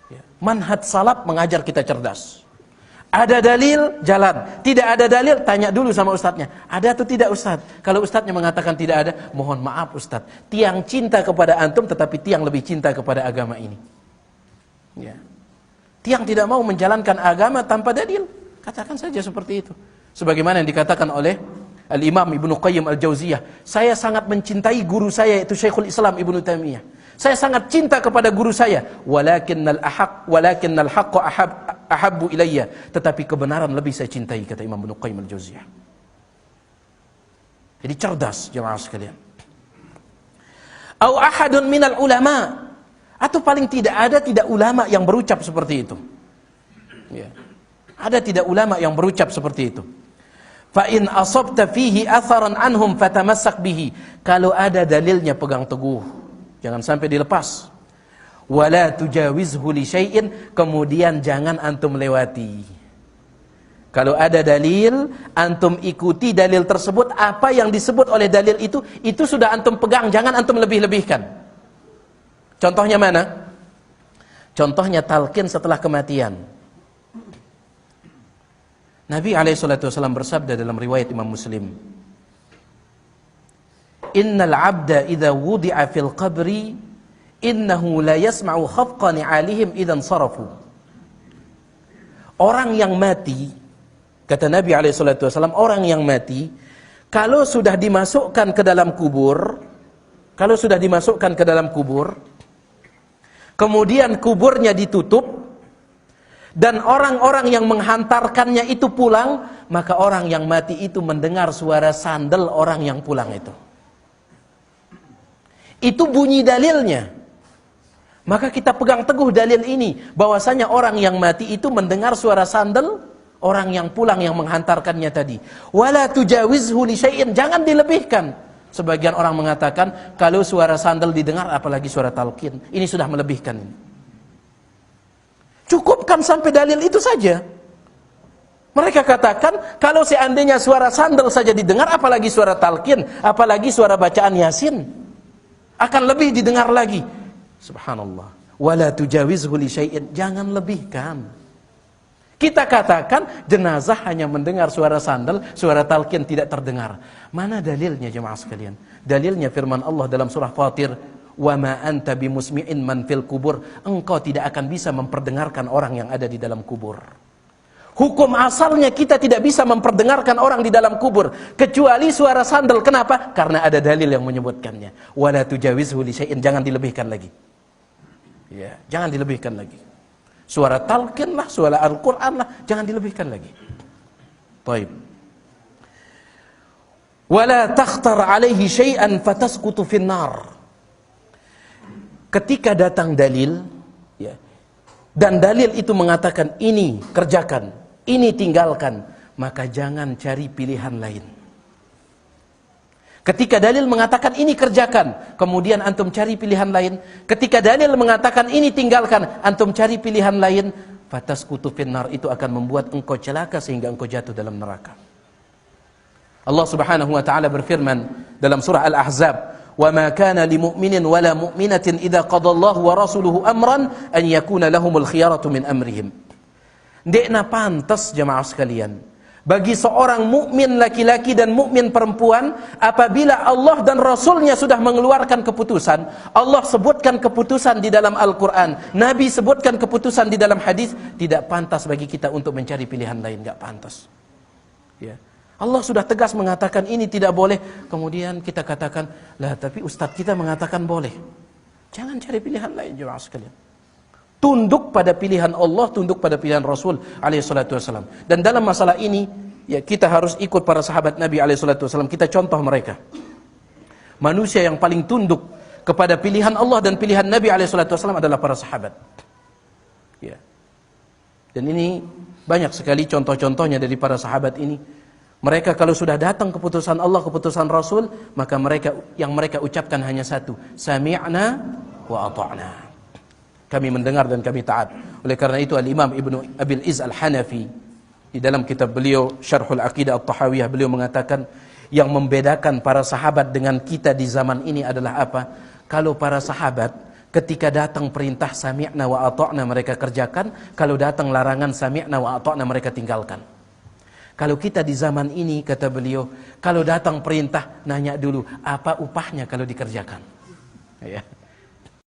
Ya. Manhaj salaf mengajar kita cerdas. Ada dalil, jalan. Tidak ada dalil, tanya dulu sama ustadznya. Ada atau tidak ustadz? Kalau ustadznya mengatakan tidak ada, mohon maaf ustadz. Tiang cinta kepada antum, tetapi tiang lebih cinta kepada agama ini. Ya. Tiang tidak mau menjalankan agama tanpa dalil. Katakan saja seperti itu. Sebagaimana yang dikatakan oleh Al-Imam Ibnu Qayyim Al-Jauziyah. Saya sangat mencintai guru saya, yaitu Syekhul Islam Ibnu Taimiyah. Saya sangat cinta kepada guru saya, walakinnal haqqu ahabbu ilayya, tetapi kebenaran lebih saya cintai, kata Imam Ibnu Qayyim Al-Jauziyah. Jadi cerdas jemaah sekalian. Au ahadun minal ulama, atau paling tidak ulama yang berucap seperti itu. Ya. Ada tidak ulama yang berucap seperti itu. Fa in asabta fihi atharan anhum fatamassak bihi. Kalau ada dalilnya pegang teguh. Jangan sampai dilepas. Wala tujawizhu li syai'in, kemudian jangan antum lewati. Kalau ada dalil, antum ikuti dalil tersebut, apa yang disebut oleh dalil itu sudah antum pegang, jangan antum lebih-lebihkan. Contohnya mana? Contohnya talqin setelah kematian. Nabi SAW bersabda dalam riwayat Imam Muslim, Innal abda idza wudi'a fil qabri innahu la yasma'u khafqa ni'alihim idzan sarafu. Orang yang mati, kata Nabi SAW, orang yang mati kalau sudah dimasukkan ke dalam kubur, kemudian kuburnya ditutup dan orang-orang yang menghantarkannya itu pulang, maka orang yang mati itu mendengar suara sandal orang yang pulang itu. Itu bunyi dalilnya. Maka kita pegang teguh dalil ini, bahwasanya orang yang mati itu mendengar suara sandal orang yang pulang yang menghantarkannya tadi. Wala tujawizhu li syai'in, jangan dilebihkan. Sebagian orang mengatakan kalau suara sandal didengar apalagi suara talqin, ini sudah melebihkan. Cukupkan sampai dalil itu saja. Mereka katakan kalau seandainya suara sandal saja didengar, apalagi suara talqin, apalagi suara bacaan Yasin, akan lebih didengar lagi. Subhanallah. Wala tujawizhu li syai'in, jangan lebihkan. Kita katakan jenazah hanya mendengar suara sandal, suara talqin tidak terdengar. Mana dalilnya jemaah sekalian? Dalilnya firman Allah dalam surah Fatir, wa ma anta bimusmi'in man fil kubur, engkau tidak akan bisa memperdengarkan orang yang ada di dalam kubur. Hukum asalnya kita tidak bisa memperdengarkan orang di dalam kubur kecuali suara sandal. Kenapa? Karena ada dalil yang menyebutkannya. Wala tujawizhu li syai'in, jangan dilebihkan lagi. Ya, jangan dilebihkan lagi. Suara talqin lah, suara Al-Qur'an lah, jangan dilebihkan lagi. Baik. Wala takhtar alaihi syai'an fatasqutu finnar. Ketika datang dalil, ya, dan dalil itu mengatakan ini kerjakan, ini tinggalkan, maka jangan cari pilihan lain. Ketika dalil mengatakan ini kerjakan, kemudian antum cari pilihan lain. Ketika dalil mengatakan ini tinggalkan, antum cari pilihan lain, fatasqutu finnar, itu akan membuat engkau celaka sehingga engkau jatuh dalam neraka. Allah Subhanahu wa taala berfirman dalam surah Al-Ahzab, "Wa ma kana limu'minin wala mu'minatin idza qadallahu wa rasuluhu amran an yakuna lahumul khiyaratu min amrihim." Ndekna pantas jemaah sekalian bagi seorang mukmin laki-laki dan mukmin perempuan, apabila Allah dan Rasulnya sudah mengeluarkan keputusan, Allah sebutkan keputusan di dalam Al-Quran, Nabi sebutkan keputusan di dalam hadis, tidak pantas bagi kita untuk mencari pilihan lain, tidak pantas. Ya. Allah sudah tegas mengatakan ini tidak boleh, kemudian kita katakan, lah tapi ustadz kita mengatakan boleh. Jangan cari pilihan lain jemaah sekalian. Tunduk pada pilihan Allah, tunduk pada pilihan Rasul alaihissalam. Dan dalam masalah ini, ya kita harus ikut para sahabat Nabi alaihissalam. Kita contoh mereka. Manusia yang paling tunduk kepada pilihan Allah dan pilihan Nabi alaihissalam adalah para sahabat. Ya. Dan ini banyak sekali contoh-contohnya dari para sahabat ini. Mereka kalau sudah datang keputusan Allah, keputusan Rasul, maka mereka ucapkan hanya satu, sami'na wa ata'na. Kami mendengar dan kami taat. Oleh karena itu Al-Imam Ibnu Abil Izz Al-Hanafi di dalam kitab beliau Syarhul Aqidah At-Tahawiyah, beliau mengatakan yang membedakan para sahabat dengan kita di zaman ini adalah apa? Kalau para sahabat Ketika datang perintah sami'na wa ata'na mereka kerjakan, kalau datang larangan sami'na wa ata'na mereka tinggalkan. Kalau kita di zaman ini, kata beliau, kalau datang perintah nanya dulu apa upahnya kalau dikerjakan. Ya.